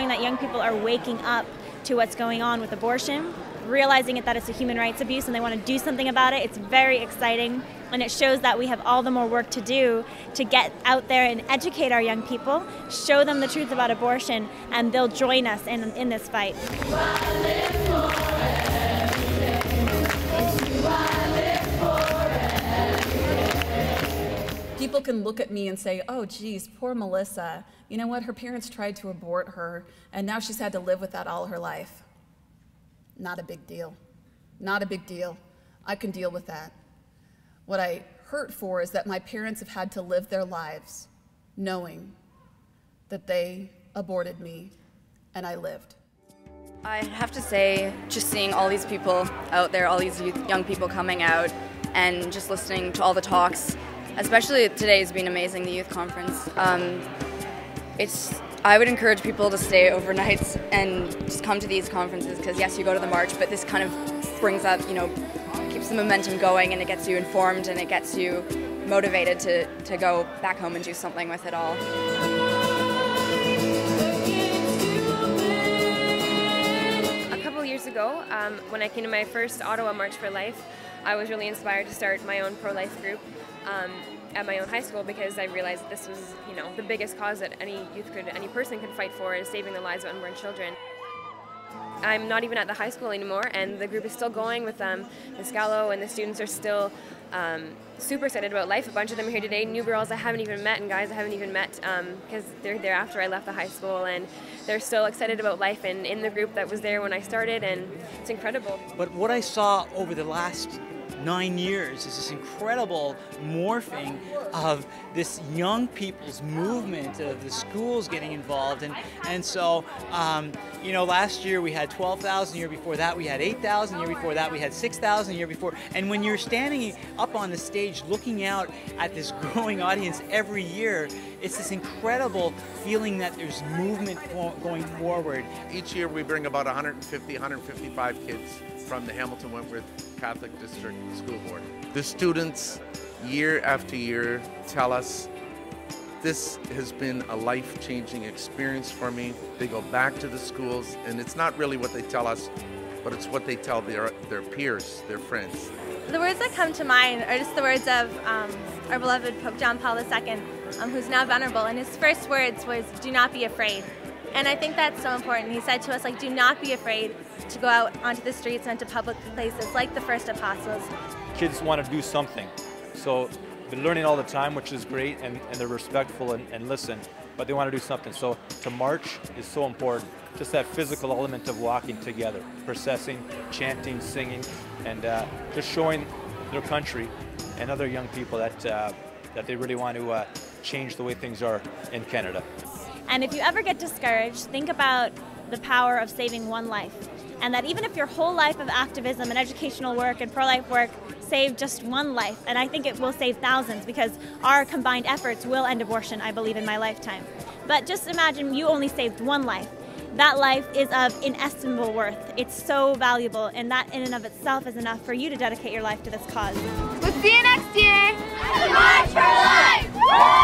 showing that young people are waking up to what's going on with abortion, realizing that it's a human rights abuse and they want to do something about it. It's very exciting, and it shows that we have all the more work to do to get out there and educate our young people, show them the truth about abortion, and they'll join us in this fight. People can look at me and say, oh geez, poor Melissa. You know what, her parents tried to abort her and now she's had to live with that all her life. Not a big deal. Not a big deal. I can deal with that. What I hurt for is that my parents have had to live their lives knowing that they aborted me and I lived. I have to say, just seeing all these people out there, all these young people coming out and just listening to all the talks, especially today has been amazing, the youth conference. I would encourage people to stay overnight and just come to these conferences because yes, you go to the march, but this kind of brings up, keeps the momentum going and it gets you informed and it gets you motivated to go back home and do something with it all. A couple years ago, when I came to my first Ottawa March for Life, I was really inspired to start my own pro-life group at my own high school because I realized this was, the biggest cause that any person could fight for is saving the lives of unborn children. I'm not even at the high school anymore, and the group is still going with the Scalo, and the students are still super excited about life. A bunch of them are here today, new girls I haven't even met and guys I haven't even met because they're there after I left the high school, and they're still excited about life and in the group that was there when I started, and it's incredible. But what I saw over the last 9 years is this incredible morphing of this young people's movement, of the schools getting involved, and so last year we had 12,000, the year before that we had 8,000, the year before that we had 6,000, the year before, and when you're standing up on the stage looking out at this growing audience every year, it's this incredible feeling that there's movement going forward. Each year we bring about 150, 155 kids from the Hamilton Wentworth Catholic District School Board. The students, year after year, tell us this has been a life-changing experience for me. They go back to the schools, and it's not really what they tell us, but it's what they tell their peers, their friends. The words that come to mind are just the words of our beloved Pope John Paul II, who's now venerable, and his first words was, "Do not be afraid." And I think that's so important. He said to us, do not be afraid to go out onto the streets and to public places like the first apostles. Kids want to do something, so they're learning all the time, which is great, and they're respectful and listen, but they want to do something. So to march is so important. Just that physical element of walking together, processing, chanting, singing, and just showing their country and other young people that they really want to change the way things are in Canada. And if you ever get discouraged, think about the power of saving one life. And that even if your whole life of activism and educational work and pro-life work saved just one life, and I think it will save thousands because our combined efforts will end abortion, I believe, in my lifetime. But just imagine you only saved one life. That life is of inestimable worth. It's so valuable, and that in and of itself is enough for you to dedicate your life to this cause. We'll see you next year! March for Life!